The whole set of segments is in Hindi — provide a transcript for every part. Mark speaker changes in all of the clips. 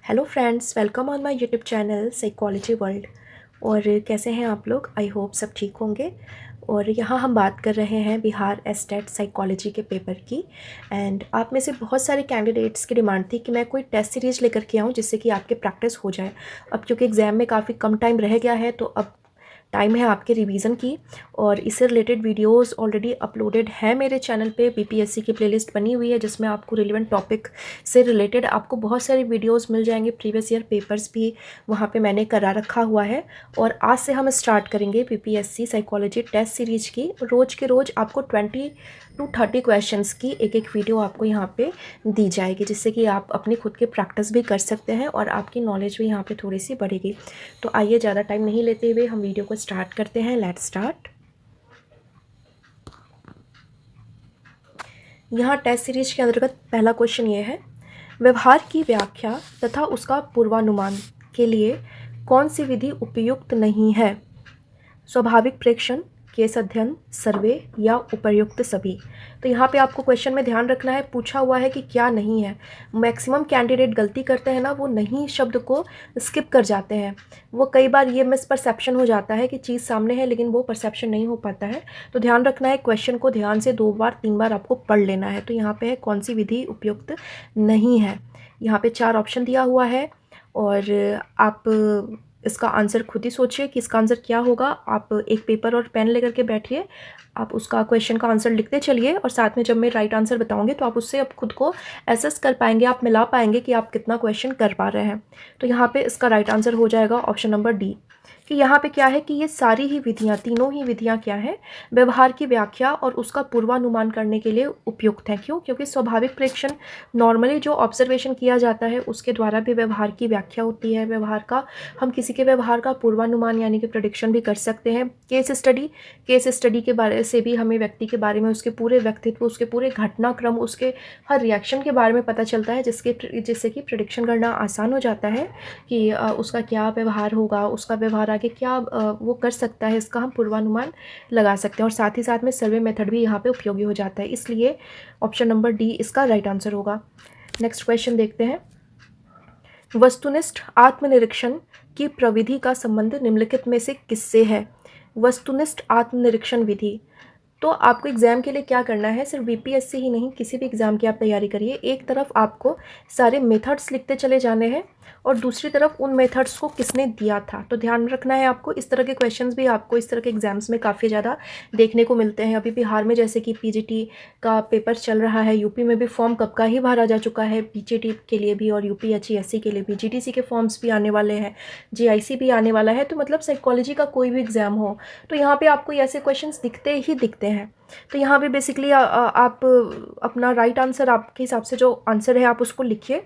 Speaker 1: Hello friends, welcome on my YouTube channel psychology world. और कैसे हैं आप लोग? आई होप सब ठीक होंगे। और यहाँ हम बात कर रहे हैं बिहार एस्टेट साइकोलॉजी के पेपर की। एंड आप में से बहुत सारे कैंडिडेट्स की डिमांड थी कि मैं कोई टेस्ट सीरीज़ लेकर के आऊँ जिससे कि आपके प्रैक्टिस हो जाए। अब क्योंकि एग्ज़ाम में काफ़ी कम टाइम रह गया है तो अब टाइम है आपके रिवीजन की। और इससे रिलेटेड वीडियोस ऑलरेडी अपलोडेड है मेरे चैनल पे। बीपीएससी की प्लेलिस्ट बनी हुई है जिसमें आपको रिलेवेंट टॉपिक से रिलेटेड आपको बहुत सारे वीडियोस मिल जाएंगे। प्रीवियस ईयर पेपर्स भी वहाँ पे मैंने करा रखा हुआ है। और आज से हम स्टार्ट करेंगे बीपीएससी साइकोलॉजी टेस्ट सीरीज की। रोज़ के रोज़ आपको 20 to 30 क्वेश्चंस की एक एक वीडियो आपको यहाँ पे दी जाएगी, जिससे कि आप अपनी खुद की प्रैक्टिस भी कर सकते हैं और आपकी नॉलेज भी यहाँ पे थोड़ी सी बढ़ेगी। तो आइए ज़्यादा टाइम नहीं लेते हुए हम वीडियो को स्टार्ट करते हैं। Let's start. यहाँ टेस्ट सीरीज के अंतर्गत पहला क्वेश्चन ये है, व्यवहार की व्याख्या तथा उसका पूर्वानुमान के लिए कौन सी विधि उपयुक्त नहीं है? स्वाभाविक प्रेक्षण, केस अध्ययन, सर्वे या उपर्युक्त सभी। तो यहाँ पे आपको क्वेश्चन में ध्यान रखना है, पूछा हुआ है कि क्या नहीं है। मैक्सिमम कैंडिडेट गलती करते हैं ना, वो नहीं शब्द को स्किप कर जाते हैं। वो कई बार ये मिसपरसेप्शन हो जाता है कि चीज़ सामने है लेकिन वो परसेप्शन नहीं हो पाता है। तो ध्यान रखना है, क्वेश्चन को ध्यान से 2 बार 3 बार आपको पढ़ लेना है। तो यहाँ पे है कौन सी विधि उपयुक्त नहीं है। यहाँ पे 4 ऑप्शन दिया हुआ है और आप इसका आंसर खुद ही सोचिए कि इसका आंसर क्या होगा। आप एक पेपर और पेन लेकर के बैठिए, आप उसका क्वेश्चन का आंसर लिखते चलिए और साथ में जब मैं राइट आंसर बताऊंगी तो आप उससे अब खुद को एसेस कर पाएंगे, आप मिला पाएंगे कि आप कितना क्वेश्चन कर पा रहे हैं। तो यहाँ पे इसका राइट आंसर हो जाएगा ऑप्शन नंबर डी। कि यहाँ पे क्या है कि ये सारी ही विधियाँ, तीनों ही विधियाँ क्या है, व्यवहार की व्याख्या और उसका पूर्वानुमान करने के लिए उपयुक्त हैं। क्यों? क्योंकि स्वाभाविक प्रेक्षण नॉर्मली जो ऑब्जर्वेशन किया जाता है उसके द्वारा भी व्यवहार की व्याख्या होती है। व्यवहार का, हम किसी के व्यवहार का पूर्वानुमान यानी कि प्रेडिक्शन भी कर सकते हैं। केस स्टडी के बारे से भी हमें व्यक्ति के बारे में, उसके पूरे व्यक्तित्व, उसके पूरे घटनाक्रम, उसके हर रिएक्शन के बारे में पता चलता है, जिससे कि प्रेडिक्शन करना आसान हो जाता है कि उसका क्या व्यवहार होगा, उसका व्यवहार आगे क्या वो कर सकता है, इसका हम पूर्वानुमान लगा सकते हैं। और साथ ही साथ में सर्वे मेथड भी यहाँ पे उपयोगी हो जाता है। इसलिए ऑप्शन नंबर डी इसका राइट आंसर होगा। नेक्स्ट क्वेश्चन देखते हैं। वस्तुनिष्ठ आत्मनिरीक्षण की प्रविधि का संबंध निम्नलिखित में से किससे है? वस्तुनिष्ठ आत्मनिरीक्षण विधि। तो आपको एग्ज़ाम के लिए क्या करना है, सिर्फ बीपीएससी ही नहीं, किसी भी एग्ज़ाम की आप तैयारी करिए, एक तरफ आपको सारे मेथड्स लिखते चले जाने हैं और दूसरी तरफ उन मेथड्स को किसने दिया था। तो ध्यान रखना है आपको। इस तरह के क्वेश्चंस भी आपको इस तरह के एग्जाम्स में काफ़ी ज़्यादा देखने को मिलते हैं। अभी बिहार में जैसे कि पीजीटी का पेपर चल रहा है, यूपी में भी फॉर्म कब का ही भरा जा चुका है पीजीटी के लिए भी, और यूपीएचईएससी के लिए भी, जीडीसी के फॉर्म्स भी आने वाले हैं, जीआईसी भी आने वाला है। तो मतलब साइकोलॉजी का कोई भी एग्ज़ाम हो तो यहाँ पे आपको ऐसे क्वेश्चंस दिखते ही दिखते हैं। तो यहाँ पे बेसिकली आप अपना राइट आंसर, आपके हिसाब से जो आंसर है आप उसको लिखिए।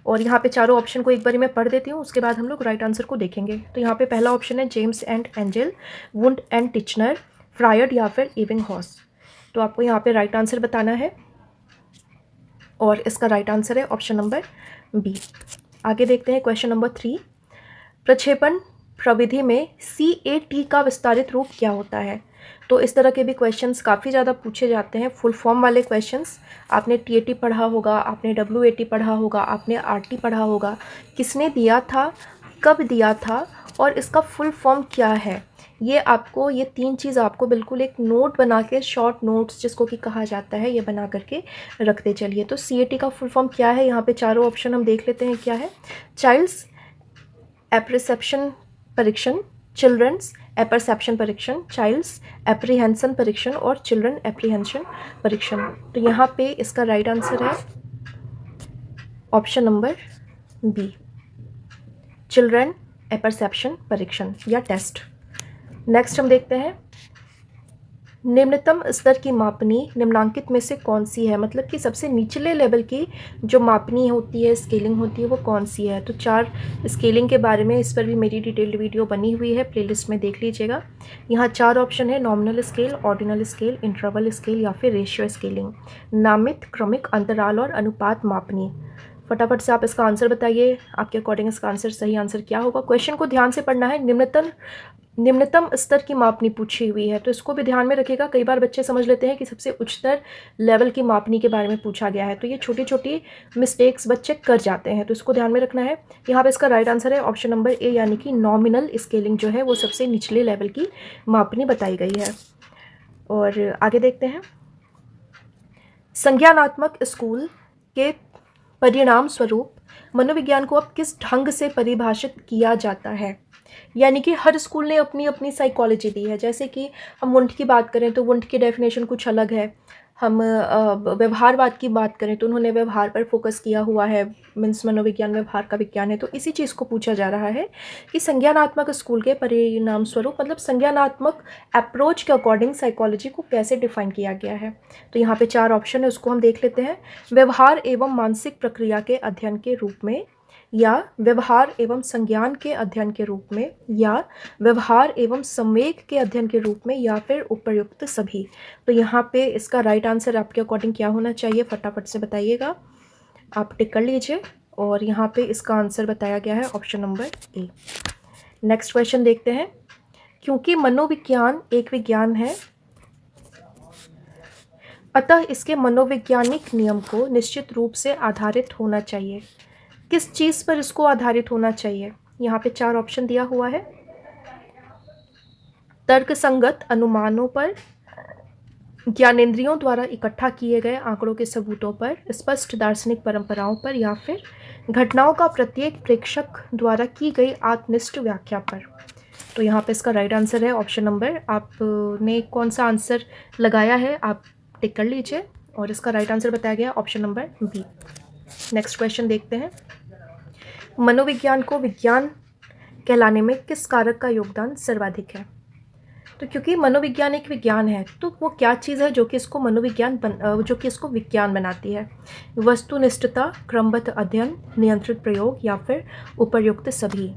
Speaker 1: और यहाँ पे चारों ऑप्शन को एक बार मैं पढ़ देती हूँ, उसके बाद हम लोग राइट आंसर को देखेंगे। तो यहाँ पे पहला ऑप्शन है James and Angell, Wundt and Titchener, Freud या फिर इविंगहॉस। तो आपको यहाँ पे राइट आंसर बताना है और इसका राइट आंसर है ऑप्शन नंबर बी। आगे देखते हैं क्वेश्चन नंबर 3। प्रक्षेपण प्रविधि में CAT का विस्तारित रूप क्या होता है? तो इस तरह के भी क्वेश्चंस काफ़ी ज़्यादा पूछे जाते हैं, फुल फॉर्म वाले क्वेश्चंस। आपने TAT पढ़ा होगा, आपने WAT पढ़ा होगा, आपने RT पढ़ा होगा। किसने दिया था, कब दिया था और इसका फुल फॉर्म क्या है, ये आपको, ये 3 चीज़ आपको बिल्कुल एक नोट बना के, शॉर्ट नोट्स जिसको कि कहा जाता है, ये बना करके रखते चलिए। तो CAT का फुल फॉर्म क्या है, यहाँ पे चारों ऑप्शन हम देख लेते हैं क्या है। चाइल्ड्स एप्रिसेप्शन परीक्षण, चिल्ड्रंस एपरसेप्शन परीक्षण, चाइल्ड्स एप्रीहेंशन परीक्षण और चिल्ड्रन एप्रीहेंशन परीक्षण। तो यहाँ पे इसका राइट आंसर है option number B, children apperception परीक्षण या टेस्ट। नेक्स्ट हम देखते हैं, निम्नतम स्तर की मापनी निम्नांकित में से कौन सी है? मतलब कि सबसे निचले लेवल की जो मापनी होती है, स्केलिंग होती है, वो कौन सी है? तो 4 स्केलिंग के बारे में, इस पर भी मेरी डिटेल्ड वीडियो बनी हुई है, प्लेलिस्ट में देख लीजिएगा। यहाँ 4 ऑप्शन है, nominal scale, ordinal scale, interval scale या फिर रेशियो स्केलिंग। नामित, क्रमिक, अंतराल और अनुपात मापनी। फटाफट से आप इसका आंसर बताइए, आपके अकॉर्डिंग इसका आंसर, सही आंसर क्या होगा। क्वेश्चन को ध्यान से पढ़ना है। निम्नतम स्तर की मापनी पूछी हुई है, तो इसको भी ध्यान में रखिएगा। कई बार बच्चे समझ लेते हैं कि सबसे उच्चतर लेवल की मापनी के बारे में पूछा गया है, तो ये छोटी छोटी मिस्टेक्स बच्चे कर जाते हैं, तो इसको ध्यान में रखना है। यहाँ पे इसका राइट आंसर है ऑप्शन नंबर ए, यानी कि नॉमिनल स्केलिंग जो है वो सबसे निचले लेवल की मापनी बताई गई है। और आगे देखते हैं। संज्ञानात्मक स्कूल के परिणाम स्वरूप मनोविज्ञान को अब किस ढंग से परिभाषित किया जाता है? यानी कि हर स्कूल ने अपनी अपनी साइकोलॉजी दी है। जैसे कि हम वुंट की बात करें तो वुंट की डेफिनेशन कुछ अलग है। हम व्यवहारवाद की बात करें तो उन्होंने व्यवहार पर फोकस किया हुआ है, मीन्स मनोविज्ञान व्यवहार का विज्ञान है। तो इसी चीज़ को पूछा जा रहा है कि संज्ञानात्मक स्कूल के परिणाम स्वरूप, मतलब संज्ञानात्मक अप्रोच के अकॉर्डिंग साइकोलॉजी को कैसे डिफाइन किया गया है। तो यहाँ पे 4 ऑप्शन है, उसको हम देख लेते हैं। व्यवहार एवं मानसिक प्रक्रिया के अध्ययन के रूप में, या व्यवहार एवं संज्ञान के अध्ययन के रूप में, या व्यवहार एवं संवेग के अध्ययन के रूप में, या फिर उपर्युक्त सभी। तो यहाँ पे इसका राइट आंसर आपके अकॉर्डिंग क्या होना चाहिए, फटाफट से बताइएगा। आप टिक कर लीजिए। और यहाँ पे इसका आंसर बताया गया है option number A. Next question देखते हैं। क्योंकि मनोविज्ञान एक विज्ञान है, अतः इसके मनोवैज्ञानिक नियम को निश्चित रूप से आधारित होना चाहिए। किस चीज़ पर इसको आधारित होना चाहिए? यहाँ पे 4 ऑप्शन दिया हुआ है। तर्कसंगत अनुमानों पर, ज्ञानेंद्रियों द्वारा इकट्ठा किए गए आंकड़ों के सबूतों पर, स्पष्ट दार्शनिक परंपराओं पर, या फिर घटनाओं का प्रत्येक प्रेक्षक द्वारा की गई आत्मनिष्ठ व्याख्या पर। तो यहाँ पे इसका राइट आंसर है ऑप्शन नंबर, आपने कौन सा आंसर लगाया है आप टिक कर लीजिए। और इसका राइट आंसर बताया गया option number B. Next question देखते हैं। मनोविज्ञान को विज्ञान कहलाने में किस कारक का योगदान सर्वाधिक है? तो क्योंकि मनोविज्ञान एक विज्ञान है, तो वो क्या चीज़ है जो कि इसको जो कि इसको विज्ञान बनाती है? वस्तुनिष्ठता, क्रमबद्ध अध्ययन, नियंत्रित प्रयोग, या फिर उपर्युक्त सभी।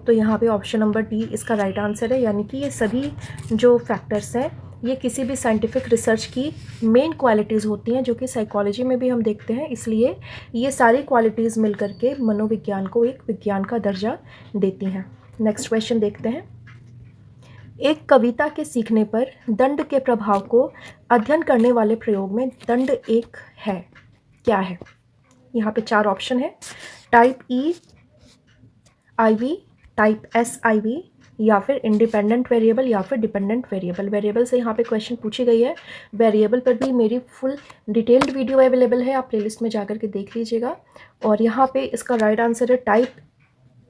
Speaker 1: तो यहाँ पे ऑप्शन नंबर डी इसका राइट आंसर है, यानी कि ये सभी जो फैक्टर्स हैं ये किसी भी साइंटिफिक रिसर्च की मेन क्वालिटीज़ होती हैं, जो कि साइकोलॉजी में भी हम देखते हैं। इसलिए ये सारी क्वालिटीज़ मिलकर के मनोविज्ञान को एक विज्ञान का दर्जा देती हैं। नेक्स्ट क्वेश्चन देखते हैं। एक कविता के सीखने पर दंड के प्रभाव को अध्ययन करने वाले प्रयोग में दंड एक है, क्या है? यहाँ पे 4 ऑप्शन है। टाइप ई IV, टाइप एस IV, या फिर इंडिपेंडेंट वेरिएबल, या फिर डिपेंडेंट वेरिएबल। वेरिएबल से यहाँ पे क्वेश्चन पूछी गई है। वेरिएबल पर भी मेरी फुल डिटेल्ड वीडियो अवेलेबल है, आप प्लेलिस्ट में जाकर के देख लीजिएगा। और यहाँ पे इसका राइट आंसर है टाइप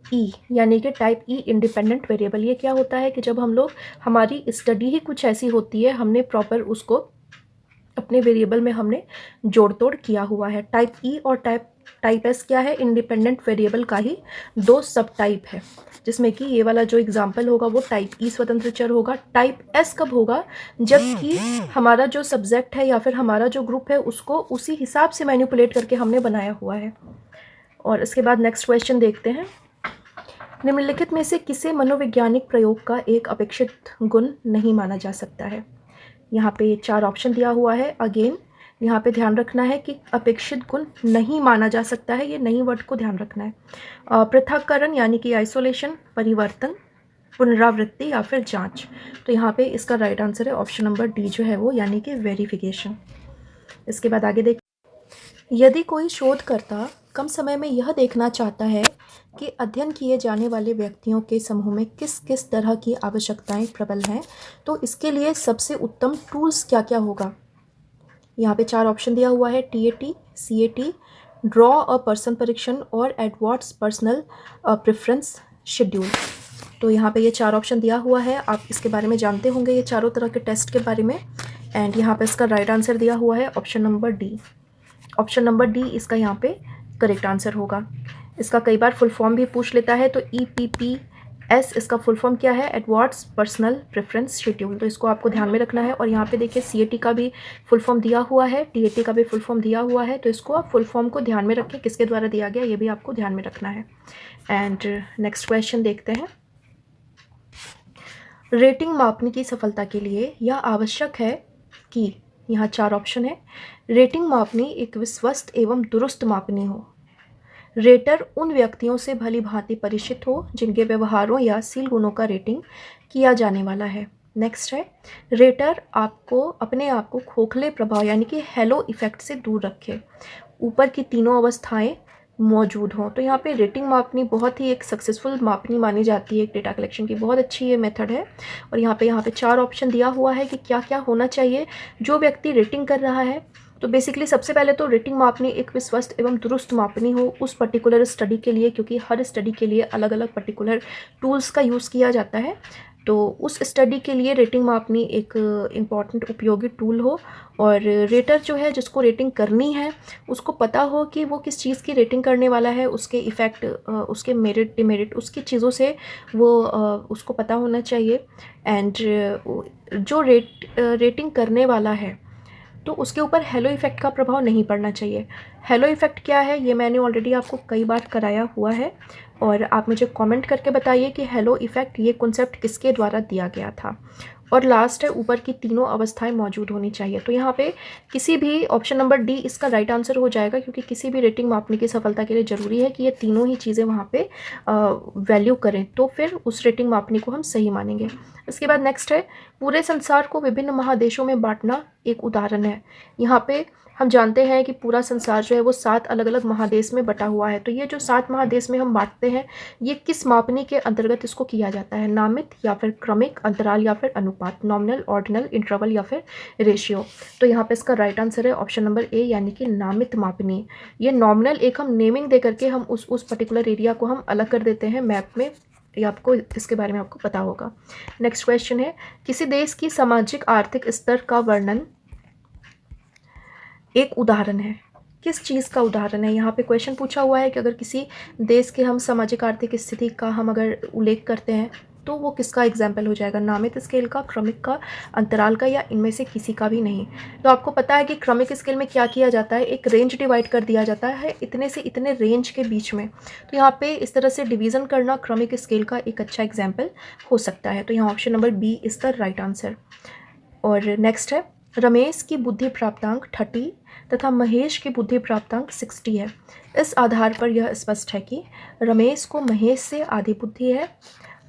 Speaker 1: ई, यानी कि टाइप ई इंडिपेंडेंट वेरिएबल। ये क्या होता है कि जब हम लोग, हमारी स्टडी ही कुछ ऐसी होती है, हमने प्रॉपर उसको अपने वेरिएबल में हमने जोड़ तोड़ किया हुआ है। टाइप ई और टाइप एस क्या है? इंडिपेंडेंट वेरिएबल का ही 2 सब टाइप है, जिसमें कि ये वाला जो एग्जाम्पल होगा वो टाइप ई स्वतंत्र चर होगा। टाइप एस कब होगा? जबकि हमारा जो सब्जेक्ट है या फिर हमारा जो ग्रुप है उसको उसी हिसाब से मैनिपुलेट करके हमने बनाया हुआ है। और इसके बाद नेक्स्ट क्वेश्चन देखते हैं। निम्नलिखित में से किसे मनोवैज्ञानिक प्रयोग का एक अपेक्षित गुण नहीं माना जा सकता है? यहाँ पे 4 ऑप्शन दिया हुआ है। अगेन यहाँ पे ध्यान रखना है कि अपेक्षित गुण नहीं माना जा सकता है, ये नहीं वर्ड को ध्यान रखना है। पृथक्करण यानी कि आइसोलेशन, परिवर्तन, पुनरावृत्ति, या फिर जांच। तो यहाँ पे इसका राइट आंसर है ऑप्शन नंबर डी जो है वो, यानी कि वेरिफिकेशन। इसके बाद आगे देख। यदि कोई शोधकर्ता कम समय में यह देखना चाहता है कि अध्ययन किए जाने वाले व्यक्तियों के समूह में किस किस तरह की आवश्यकताएं प्रबल हैं, तो इसके लिए सबसे उत्तम टूल्स क्या क्या होगा? यहाँ पे 4 ऑप्शन दिया हुआ है। TAT, CAT, draw a person परीक्षण, और एडवर्ड्स पर्सनल प्रेफरेंस शेड्यूल। तो यहाँ पे ये 4 ऑप्शन दिया हुआ है, आप इसके बारे में जानते होंगे, ये चारों तरह के टेस्ट के बारे में। एंड यहाँ पे इसका राइट आंसर दिया हुआ है option number D. Option number D इसका यहाँ पे करेक्ट आंसर होगा। इसका कई बार फुल फॉर्म भी पूछ लेता है, तो EPPS इसका फुल फॉर्म क्या है? Edwards personal preference schedule. तो इसको आपको ध्यान में रखना है। और यहाँ पे देखिए CAT का भी फुल फॉर्म दिया हुआ है, TAT का भी फुल फॉर्म दिया हुआ है, तो इसको आप फुल फॉर्म को ध्यान में रखें, किसके द्वारा दिया गया ये भी आपको ध्यान में रखना है। एंड नेक्स्ट क्वेश्चन देखते हैं। रेटिंग मापने की सफलता के लिए यह आवश्यक है कि, यहाँ 4 ऑप्शन है। रेटिंग मापनी एक विश्वस्त एवं दुरुस्त मापनी हो। रेटर उन व्यक्तियों से भली भांति परिचित हो जिनके व्यवहारों या शील गुणों का रेटिंग किया जाने वाला है। नेक्स्ट है, रेटर आपको अपने आप को खोखले प्रभाव यानी कि हेलो इफेक्ट से दूर रखे, ऊपर की तीनों अवस्थाएं मौजूद हों। तो यहाँ पे रेटिंग मापनी बहुत ही एक सक्सेसफुल मापनी मानी जाती है, एक डेटा कलेक्शन की बहुत अच्छी ये मेथड है। और यहाँ पे 4 ऑप्शन दिया हुआ है कि क्या क्या होना चाहिए जो व्यक्ति रेटिंग कर रहा है। तो बेसिकली सबसे पहले तो रेटिंग मापनी एक विश्वस्त एवं दुरुस्त मापनी हो उस पर्टिकुलर स्टडी के लिए, क्योंकि हर स्टडी के लिए अलग अलग पर्टिकुलर टूल्स का यूज़ किया जाता है। तो उस स्टडी के लिए रेटिंग मापनी एक इम्पॉर्टेंट उपयोगी टूल हो, और रेटर जो है जिसको रेटिंग करनी है उसको पता हो कि वो किस चीज़ की रेटिंग करने वाला है, उसके इफ़ेक्ट, उसके मेरिट डिमेरिट, उसकी चीज़ों से वो उसको पता होना चाहिए। एंड जो रेटिंग करने वाला है तो उसके ऊपर हेलो इफ़ेक्ट का प्रभाव नहीं पड़ना चाहिए। हेलो इफ़ेक्ट क्या है ये मैंने ऑलरेडी आपको कई बार कराया हुआ है, और आप मुझे कमेंट करके बताइए कि हेलो इफ़ेक्ट ये कॉन्सेप्ट किसके द्वारा दिया गया था। और लास्ट है, ऊपर की तीनों अवस्थाएं मौजूद होनी चाहिए। तो यहाँ पे किसी भी ऑप्शन नंबर डी इसका राइट आंसर हो जाएगा, क्योंकि किसी भी रेटिंग मापने की सफलता के लिए ज़रूरी है कि ये तीनों ही चीज़ें वहाँ पे वैल्यू करें, तो फिर उस रेटिंग मापने को हम सही मानेंगे। इसके बाद नेक्स्ट है, पूरे संसार को विभिन्न महादेशों में बांटना एक उदाहरण है। यहाँ पे हम जानते हैं कि पूरा संसार जो है वो 7 अलग अलग महादेश में बटा हुआ है। तो ये जो 7 महादेश में हम बांटते हैं, ये किस मापनी के अंतर्गत इसको किया जाता है? नामित या फिर क्रमिक, अंतराल या फिर अनुपात, नॉमिनल, ऑर्डिनल, इंटरवल या फिर रेशियो। तो यहाँ पे इसका राइट आंसर है ऑप्शन नंबर ए, यानी कि नामित मापनी। ये नॉमिनल एक हम नेमिंग दे करके हम उस पर्टिकुलर एरिया को हम अलग कर देते हैं मैप में। ये आपको इसके बारे में आपको पता होगा। नेक्स्ट क्वेश्चन है, किसी देश की सामाजिक आर्थिक स्तर का वर्णन एक उदाहरण है। किस चीज़ का उदाहरण है? यहाँ पे क्वेश्चन पूछा हुआ है कि अगर किसी देश के हम सामाजिक आर्थिक स्थिति का हम अगर उल्लेख करते हैं तो वो किसका एग्जाम्पल हो जाएगा? नामित स्केल का, क्रमिक का, अंतराल का, या इनमें से किसी का भी नहीं। तो आपको पता है कि क्रमिक स्केल में क्या किया जाता है, एक रेंज डिवाइड कर दिया जाता है इतने से इतने रेंज के बीच में। तो यहाँ पे इस तरह से डिवीज़न करना क्रमिक स्केल का एक अच्छा एग्जाम्पल हो सकता है। तो यहाँ option number B is the right answer. और नेक्स्ट है, रमेश की बुद्धि प्राप्तांक 30 तथा महेश की बुद्धि प्राप्तांक 60 है। इस आधार पर यह स्पष्ट है कि रमेश को महेश से आधी बुद्धि है,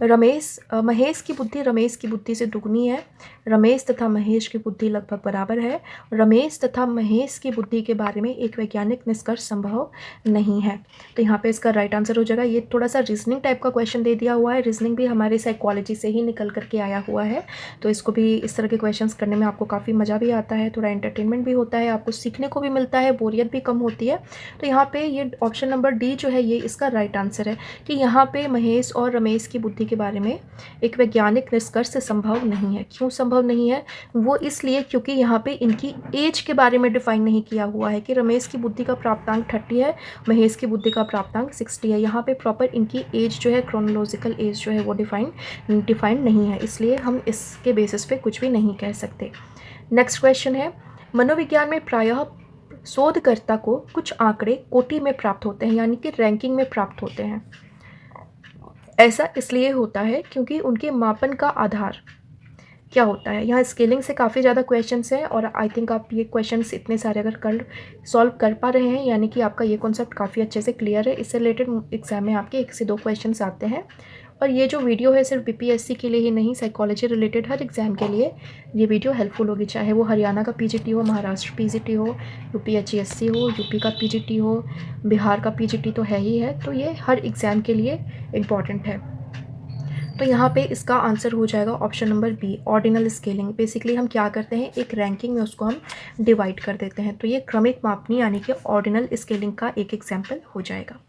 Speaker 1: महेश की बुद्धि रमेश की बुद्धि से दुगनी है, रमेश तथा महेश की बुद्धि लगभग बराबर है, रमेश तथा महेश की बुद्धि के बारे में एक वैज्ञानिक निष्कर्ष संभव नहीं है। तो यहाँ पे इसका राइट आंसर हो जाएगा। ये थोड़ा सा रीजनिंग टाइप का क्वेश्चन दे दिया हुआ है, रीजनिंग भी हमारे साइकोलॉजी से ही निकल करके आया हुआ है। तो इसको भी इस तरह के क्वेश्चन करने में आपको काफ़ी मज़ा भी आता है, थोड़ा एंटरटेनमेंट भी होता है, आपको सीखने को भी मिलता है, बोरियत भी कम होती है। तो यहाँ पे ये ऑप्शन नंबर डी जो है ये इसका राइट आंसर है कि यहाँ पे महेश और रमेश की बुद्धि के बारे में एक वैज्ञानिक निष्कर्ष संभव नहीं है। क्यों संभव नहीं है? वो इसलिए क्योंकि यहाँ पे इनकी एज के बारे में डिफाइन नहीं किया हुआ है कि रमेश की बुद्धि का प्राप्तांक 30 है, महेश की बुद्धि का प्राप्तांक 60 है। यहाँ पे प्रॉपर इनकी एज जो है, क्रोनोलॉजिकल एज जो है वो डिफाइन नहीं है, इसलिए हम इसके बेसिस पे कुछ भी नहीं कह सकते। नेक्स्ट क्वेश्चन है, मनोविज्ञान में प्रायः शोधकर्ता को कुछ आंकड़े कोटि में प्राप्त होते हैं, यानी कि रैंकिंग में प्राप्त होते हैं। ऐसा इसलिए होता है क्योंकि उनके मापन का आधार क्या होता है? यहाँ स्केलिंग से काफ़ी ज़्यादा क्वेश्चंस हैं, और आई थिंक आप ये क्वेश्चंस इतने सारे अगर सॉल्व कर पा रहे हैं, यानी कि आपका ये कॉन्सेप्ट काफ़ी अच्छे से क्लियर है। इससे रिलेटेड एग्जाम में आपके 1 से 2 क्वेश्चंस आते हैं। और ये जो वीडियो है सिर्फ बीपीएससी के लिए ही नहीं, साइकोलॉजी रिलेटेड हर एग्ज़ाम के लिए ये वीडियो हेल्पफुल होगी, चाहे वो हरियाणा का पीजीटी हो, महाराष्ट्र पीजीटी हो, यूपी एचईएससी हो, यूपी का पीजीटी हो, बिहार का पीजीटी तो है ही है। तो ये हर एग्ज़ाम के लिए इम्पॉर्टेंट है। तो यहाँ पे इसका आंसर हो जाएगा option number B, ordinal scaling. Basically हम क्या करते हैं, एक रैंकिंग में उसको हम डिवाइड कर देते हैं। तो ये क्रमिक मापनी यानी कि ऑर्डिनल स्केलिंग का एक एग्जाम्पल हो जाएगा।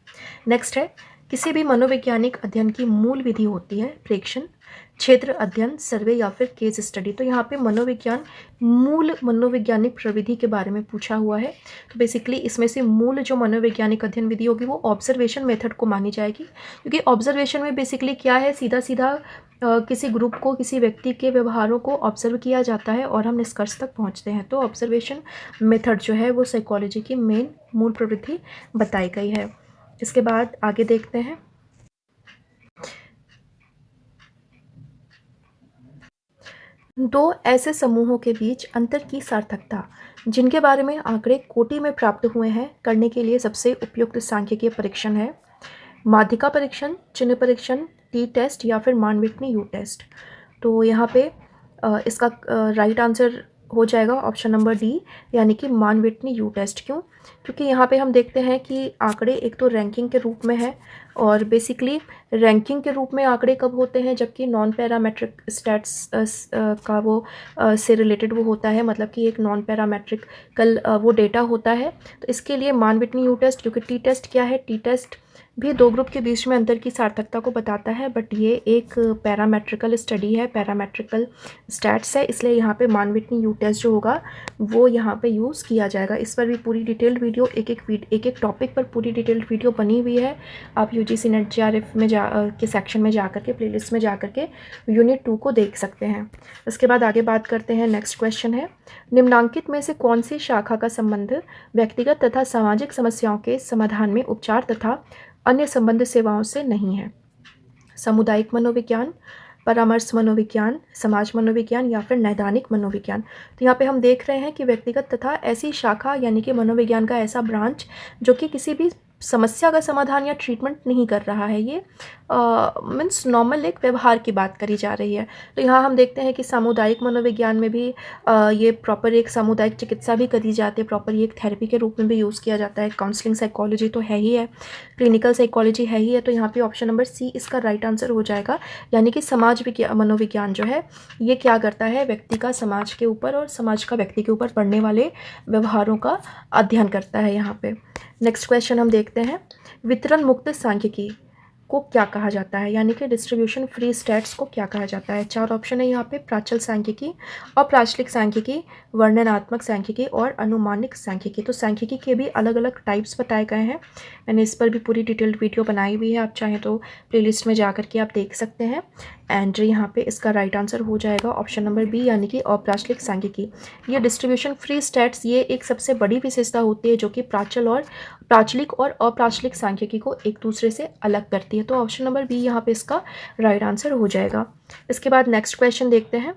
Speaker 1: नेक्स्ट है, किसी भी मनोवैज्ञानिक अध्ययन की मूल विधि होती है प्रेक्षण, क्षेत्र अध्ययन, सर्वे या फिर केस स्टडी। तो यहाँ पे मूल मनोवैज्ञानिक प्रविधि के बारे में पूछा हुआ है। तो बेसिकली इसमें से मूल जो मनोवैज्ञानिक अध्ययन विधि होगी वो ऑब्जर्वेशन मेथड को मानी जाएगी, क्योंकि ऑब्जर्वेशन में बेसिकली क्या है, सीधा सीधा किसी ग्रुप को, किसी व्यक्ति के व्यवहारों को ऑब्जर्व किया जाता है और हम निष्कर्ष तक पहुँचते हैं। तो ऑब्जर्वेशन मेथड जो है वो साइकोलॉजी की मेन मूल प्रवृत्ति बताई गई है। इसके बाद आगे देखते हैं, दो ऐसे समूहों के बीच अंतर की सार्थकता जिनके बारे में आंकड़े कोटि में प्राप्त हुए हैं करने के लिए सबसे उपयुक्त सांख्यिकीय परीक्षण है माध्यिका परीक्षण, चिन्ह परीक्षण, टी टेस्ट या फिर मानविटनी यू टेस्ट। तो यहाँ पे इसका राइट आंसर हो जाएगा ऑप्शन नंबर डी, यानी कि मानविटनी यू टेस्ट। क्यों? क्योंकि यहाँ पे हम देखते हैं कि आंकड़े एक तो रैंकिंग के रूप में है, और बेसिकली रैंकिंग के रूप में आंकड़े कब होते हैं, जबकि नॉन पैरामेट्रिक स्टैट्स का वो से रिलेटेड वो होता है, मतलब कि एक नॉन पैरामेट्रिकल वो डेटा होता है। तो इसके लिए मानविटनी यू टेस्ट, क्योंकि टी टेस्ट क्या है, टी टेस्ट भी दो ग्रुप के बीच में अंतर की सार्थकता को बताता है, बट ये एक पैरामेट्रिकल स्टडी है, पैरामेट्रिकल स्टैट्स है, इसलिए यहाँ पे मानविटनी यू टेस्ट जो होगा वो यहाँ पे यूज़ किया जाएगा। इस पर भी पूरी डिटेल्ड वीडियो एक एक टॉपिक पर पूरी डिटेल्ड वीडियो बनी हुई है। आप यूजीसी नेट जेआरएफ में के सेक्शन में जा करके, प्लेलिस्ट में जा करके यूनिट 2 को देख सकते हैं। इसके बाद आगे बात करते हैं। नेक्स्ट क्वेश्चन है, निम्नांकित में से कौन सी शाखा का संबंध व्यक्तिगत तथा सामाजिक समस्याओं के समाधान में उपचार तथा अन्य संबंध सेवाओं से नहीं है? सामुदायिक मनोविज्ञान, परामर्श मनोविज्ञान, समाज मनोविज्ञान या फिर नैदानिक मनोविज्ञान। तो यहाँ पे हम देख रहे हैं कि व्यक्तिगत तथा ऐसी शाखा यानी कि मनोविज्ञान का ऐसा ब्रांच जो कि किसी भी समस्या का समाधान या ट्रीटमेंट नहीं कर रहा है, ये मीन्स नॉर्मल एक व्यवहार की बात करी जा रही है। तो यहाँ हम देखते हैं कि सामुदायिक मनोविज्ञान में भी ये प्रॉपर एक सामुदायिक चिकित्सा भी करी जाती है, प्रॉपर ये एक थेरेपी के रूप में भी यूज़ किया जाता है। काउंसलिंग साइकोलॉजी तो है ही है, क्लिनिकल साइकोलॉजी है ही है। तो यहाँ पे ऑप्शन नंबर सी इसका राइट आंसर हो जाएगा, यानी कि समाज मनोविज्ञान जो है ये क्या करता है, व्यक्ति का समाज के ऊपर और समाज का व्यक्ति के ऊपर पड़ने वाले व्यवहारों का अध्ययन करता है यहाँ पे। नेक्स्ट क्वेश्चन हम देखते हैं, वितरण मुक्त सांख्यिकी को क्या कहा जाता है, यानी कि डिस्ट्रीब्यूशन फ्री स्टैट्स को क्या कहा जाता है? चार ऑप्शन है यहाँ पे, प्राचल सांख्यिकी, अप्राचलिक सांख्यिकी, वर्णनात्मक सांख्यिकी और अनुमानिक सांख्यिकी। तो सांख्यिकी के भी अलग अलग टाइप्स बताए गए हैं, मैंने इस पर भी पूरी डिटेल्ड वीडियो बनाई हुई है, आप चाहें तो प्लेलिस्ट में जा करके आप देख सकते हैं। एंड यहाँ पे इसका राइट आंसर हो जाएगा ऑप्शन नंबर बी, यानी कि अप्राचलिक सांख्यिकी। ये डिस्ट्रीब्यूशन फ्री स्टैट्स ये एक सबसे बड़ी विशेषता होती है जो कि प्राचलिक और अप्राचलिक सांख्यिकी को एक दूसरे से अलग करती है। तो ऑप्शन नंबर बी यहाँ पे इसका राइट आंसर हो जाएगा। इसके बाद नेक्स्ट क्वेश्चन देखते हैं,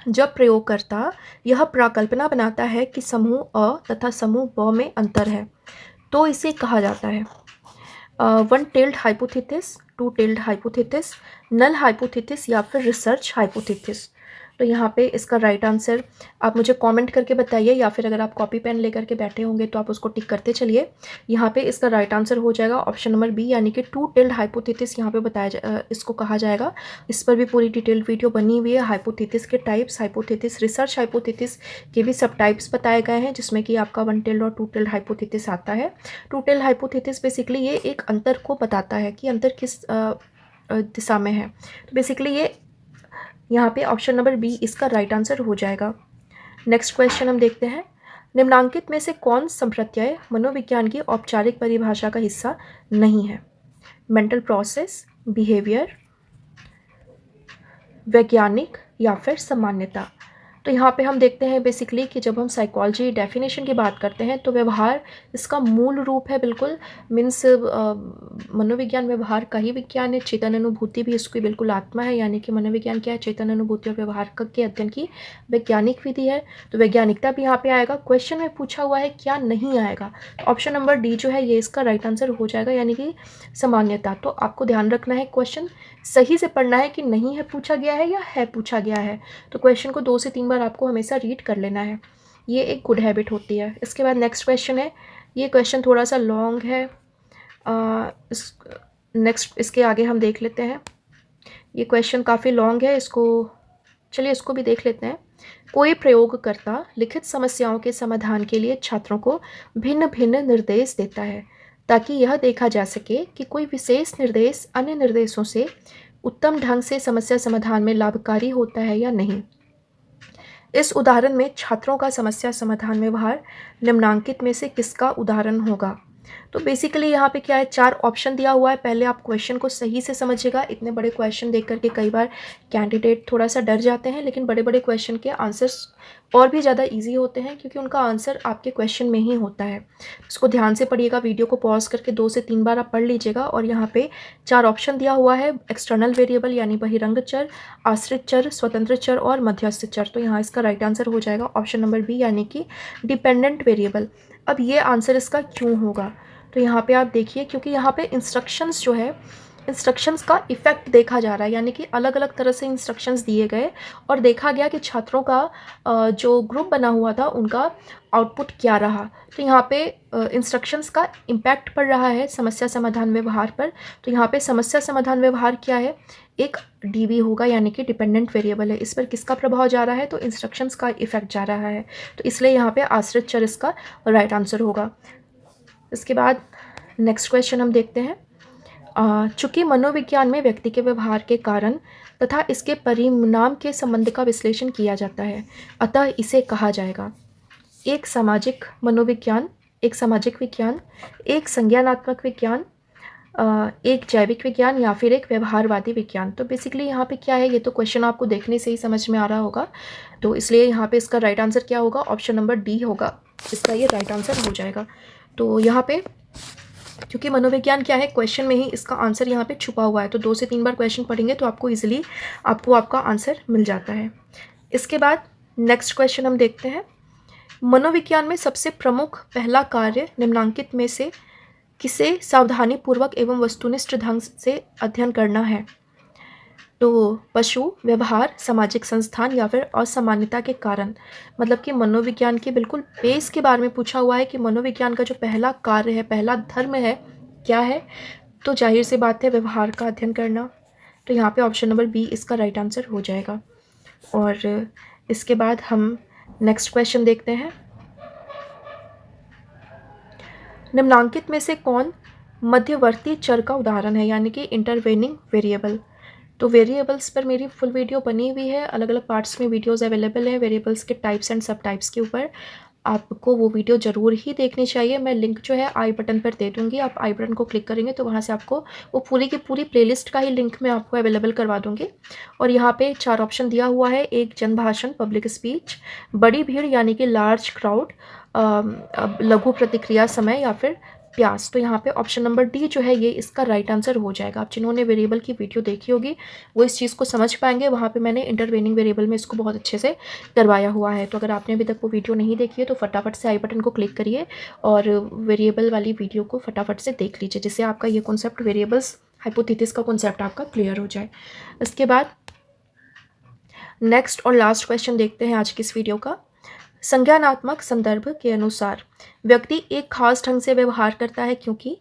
Speaker 1: जब प्रयोगकर्ता यह प्रकल्पना बनाता है कि समूह अ तथा समूह ब में अंतर है तो इसे कहा जाता है one tailed hypothesis, two tailed hypothesis, null hypothesis या फिर रिसर्च हाइपोथेसिस। तो यहाँ पे इसका राइट आंसर आप मुझे कमेंट करके बताइए, या फिर अगर आप कॉपी पेन लेकर के बैठे होंगे तो आप उसको टिक करते चलिए। यहाँ पे इसका राइट आंसर हो जाएगा ऑप्शन नंबर बी, यानी कि टू टेल्ड हाइपोथेसिस यहाँ पे इसको कहा जाएगा। इस पर भी पूरी डिटेल्ड वीडियो बनी हुई है। हाइपोथेसिस के टाइप्स, हाइपोथेसिस, रिसर्च हाइपोथेसिस के भी सब टाइप्स बताए गए हैं, जिसमें कि आपका वन टेल्ड और टू टेल्ड हाइपोथेसिस आता है। टू टेल्ड हाइपोथेसिस बेसिकली ये एक अंतर को बताता है कि अंतर किस दिशा में है। तो बेसिकली ये यहाँ पे ऑप्शन नंबर बी इसका राइट आंसर हो जाएगा। नेक्स्ट क्वेश्चन हम देखते हैं, निम्नांकित में से कौन संप्रत्यय मनोविज्ञान की औपचारिक परिभाषा का हिस्सा नहीं है? मेंटल प्रोसेस, बिहेवियर, वैज्ञानिक या फिर सामान्यता। तो यहाँ पे हम देखते हैं बेसिकली कि जब हम साइकोलॉजी डेफिनेशन की बात करते हैं तो व्यवहार इसका मूल रूप है, बिल्कुल मीन्स मनोविज्ञान व्यवहार का ही विज्ञान है। चेतन अनुभूति भी इसकी बिल्कुल आत्मा है, यानी कि मनोविज्ञान क्या है, चेतन अनुभूति और व्यवहार के अध्ययन की वैज्ञानिक विधि है। तो वैज्ञानिकता भी यहाँ पे आएगा। क्वेश्चन में पूछा हुआ है क्या नहीं आएगा, ऑप्शन नंबर डी जो है ये इसका राइट आंसर हो जाएगा, यानी कि सामान्यता। तो आपको ध्यान रखना है, क्वेश्चन सही से पढ़ना है कि नहीं है पूछा गया है या है पूछा गया है। तो क्वेश्चन को 2 से 3 बार आपको हमेशा रीड कर लेना है, ये एक गुड हैबिट होती है। इसके बाद नेक्स्ट क्वेश्चन है, ये क्वेश्चन थोड़ा सा लॉन्ग है, इसके आगे हम देख लेते हैं। ये क्वेश्चन काफ़ी लॉन्ग है, चलिए इसको भी देख लेते हैं। कोई प्रयोगकर्ता लिखित समस्याओं के समाधान के लिए छात्रों को भिन्न भिन्न निर्देश देता है ताकि यह देखा जा सके कि कोई विशेष निर्देश अन्य निर्देशों से उत्तम ढंग से समस्या समाधान में लाभकारी होता है या नहीं। इस उदाहरण में छात्रों का समस्या समाधान व्यवहार निम्नांकित में से किसका उदाहरण होगा? तो बेसिकली यहाँ पे क्या है, 4 ऑप्शन दिया हुआ है। पहले आप क्वेश्चन को सही से समझिएगा। इतने बड़े क्वेश्चन देख करके कई बार कैंडिडेट थोड़ा सा डर जाते हैं, लेकिन बड़े बड़े क्वेश्चन के आंसर्स और भी ज़्यादा इजी होते हैं क्योंकि उनका आंसर आपके क्वेश्चन में ही होता है। इसको ध्यान से पढ़िएगा, वीडियो को पॉज करके 2 से 3 बार आप पढ़ लीजिएगा। और यहाँ पे 4 ऑप्शन दिया हुआ है, एक्सटर्नल वेरिएबल यानी बहिरंग चर, आश्रित चर, स्वतंत्र चर और मध्यस्थ चर। तो यहाँ इसका राइट आंसर हो जाएगा ऑप्शन नंबर बी यानी कि डिपेंडेंट वेरिएबल। अब ये आंसर इसका क्यों होगा, तो यहाँ पे आप देखिए, क्योंकि यहाँ पे इंस्ट्रक्शंस जो है, इंस्ट्रक्शंस का इफ़ेक्ट देखा जा रहा है, यानी कि अलग अलग तरह से इंस्ट्रक्शंस दिए गए और देखा गया कि छात्रों का जो ग्रुप बना हुआ था उनका आउटपुट क्या रहा। तो यहाँ पे इंस्ट्रक्शंस का इम्पैक्ट पड़ रहा है समस्या समाधान व्यवहार पर। तो यहाँ पे समस्या समाधान व्यवहार क्या है, एक डीवी होगा यानी कि डिपेंडेंट वेरिएबल है। इस पर किसका प्रभाव जा रहा है, तो इंस्ट्रक्शंस का इफेक्ट जा रहा है। तो इसलिए यहाँ पे आश्रित चर इसका राइट आंसर होगा। इसके बाद नेक्स्ट क्वेश्चन हम देखते हैं। चूँकि मनोविज्ञान में व्यक्ति के व्यवहार के कारण तथा इसके परिणाम के संबंध का विश्लेषण किया जाता है, अतः इसे कहा जाएगा एक सामाजिक मनोविज्ञान, एक सामाजिक विज्ञान, एक संज्ञानात्मक विज्ञान, एक जैविक विज्ञान या फिर एक व्यवहारवादी विज्ञान। तो बेसिकली यहाँ पे क्या है, ये तो क्वेश्चन आपको देखने से ही समझ में आ रहा होगा, तो इसलिए यहाँ पे इसका राइट आंसर क्या होगा, ऑप्शन नंबर डी होगा, इसका ये राइट आंसर हो जाएगा। तो यहाँ पे क्योंकि मनोविज्ञान क्या है, क्वेश्चन में ही इसका आंसर यहाँ पे छुपा हुआ है, तो 2 से 3 बार क्वेश्चन पढ़ेंगे तो आपको ईजिली आपका आंसर मिल जाता है। इसके बाद नेक्स्ट क्वेश्चन हम देखते हैं। मनोविज्ञान में सबसे प्रमुख पहला कार्य निम्नांकित में से किसे सावधानीपूर्वक एवं वस्तुनिष्ठ ढंग से अध्ययन करना है, तो पशु, व्यवहार, सामाजिक संस्थान या फिर असामान्यता के कारण। मतलब कि मनोविज्ञान के बिल्कुल बेस के बारे में पूछा हुआ है कि मनोविज्ञान का जो पहला कार्य है, पहला धर्म है, क्या है, तो जाहिर सी बात है व्यवहार का अध्ययन करना। तो यहाँ पे ऑप्शन नंबर बी इसका राइट आंसर हो जाएगा। और इसके बाद हम नेक्स्ट क्वेश्चन देखते हैं। निम्नांकित में से कौन मध्यवर्ती चर का उदाहरण है, यानी कि इंटरवेनिंग वेरिएबल। तो वेरिएबल्स पर मेरी फुल वीडियो बनी हुई है, अलग अलग पार्ट्स में वीडियोस अवेलेबल है वेरिएबल्स के टाइप्स एंड सब टाइप्स के ऊपर। आपको वो वीडियो ज़रूर ही देखनी चाहिए। मैं लिंक जो है आई बटन पर दे दूँगी, आप आई बटन को क्लिक करेंगे तो वहाँ से आपको वो पूरी की पूरी प्लेलिस्ट का ही लिंक मैं आपको अवेलेबल करवा दूँगी। और यहाँ पे 4 ऑप्शन दिया हुआ है, एक जनभाषण पब्लिक स्पीच, बड़ी भीड़ यानी कि लार्ज क्राउड, लघु प्रतिक्रिया समय या फिर प्यास। तो यहाँ पे ऑप्शन नंबर डी जो है ये इसका राइट आंसर हो जाएगा। आप जिन्होंने वेरिएबल की वीडियो देखी होगी वो इस चीज़ को समझ पाएंगे, वहाँ पे मैंने इंटरवेनिंग वेरिएबल में इसको बहुत अच्छे से करवाया हुआ है। तो अगर आपने अभी तक वो वीडियो नहीं देखी है तो फटाफट से आई बटन को क्लिक करिए और वेरिएबल वाली वीडियो को फटाफट से देख लीजिए, जिससे आपका ये कॉन्सेप्ट वेरिएबल्स हाइपोथेसिस का कॉन्सेप्ट आपका क्लियर हो जाए। इसके बाद नेक्स्ट और लास्ट क्वेश्चन देखते हैं आज की इस वीडियो का। संज्ञानात्मक संदर्भ के अनुसार व्यक्ति एक खास ढंग से व्यवहार करता है क्योंकि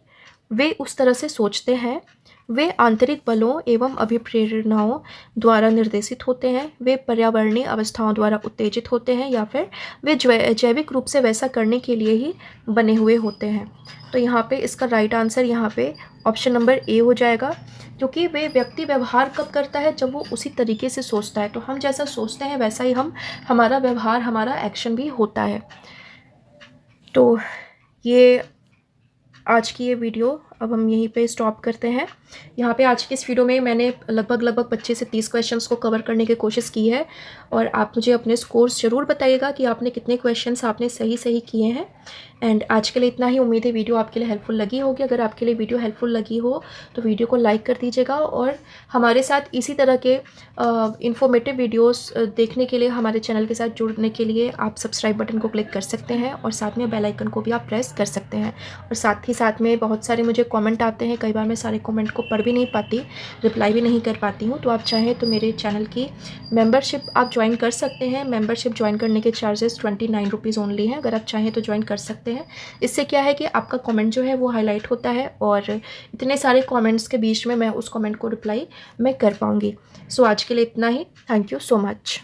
Speaker 1: वे उस तरह से सोचते हैं, वे आंतरिक बलों एवं अभिप्रेरणाओं द्वारा निर्देशित होते हैं, वे पर्यावरणीय अवस्थाओं द्वारा उत्तेजित होते हैं या फिर वे जैविक रूप से वैसा करने के लिए ही बने हुए होते हैं। तो यहाँ पे इसका राइट आंसर यहाँ पे ऑप्शन नंबर ए हो जाएगा, क्योंकि वे व्यक्ति व्यवहार कब करता है, जब वो उसी तरीके से सोचता है। तो हम जैसा सोचते हैं वैसा ही हमारा व्यवहार, हमारा एक्शन भी होता है। तो ये आज की ये वीडियो अब हम यहीं पे स्टॉप करते हैं। यहाँ पे आज की इस वीडियो में मैंने लगभग 25 से 30 क्वेश्चंस को कवर करने की कोशिश की है और आप मुझे अपने स्कोर्स ज़रूर बताइएगा कि आपने कितने क्वेश्चंस आपने सही किए हैं। एंड आज के लिए इतना ही। उम्मीद है वीडियो आपके लिए हेल्पफुल लगी होगी। अगर आपके लिए वीडियो हेल्पफुल लगी हो तो वीडियो को लाइक कर दीजिएगा और हमारे साथ इसी तरह के इंफॉर्मेटिव वीडियोस देखने के लिए, हमारे चैनल के साथ जुड़ने के लिए आप सब्सक्राइब बटन को क्लिक कर सकते हैं और साथ में बेल आइकन को भी आप प्रेस कर सकते हैं। और साथ में बहुत सारे मुझे कमेंट आते हैं, कई बार मैं सारे कमेंट को पढ़ भी नहीं पाती, रिप्लाई भी नहीं कर पाती हूँ। तो आप चाहें तो मेरे चैनल की मेंबरशिप आप ज्वाइन कर सकते हैं। मेंबरशिप ज्वाइन करने के चार्जेस 29 रुपीज़ ओनली हैं। अगर आप चाहें तो ज्वाइन कर सकते हैं। इससे क्या है कि आपका कमेंट जो है वो हाईलाइट होता है और इतने सारे कमेंट्स के बीच में मैं उस कमेंट को रिप्लाई मैं कर पाऊँगी। सो आज के लिए इतना ही। Thank you so much.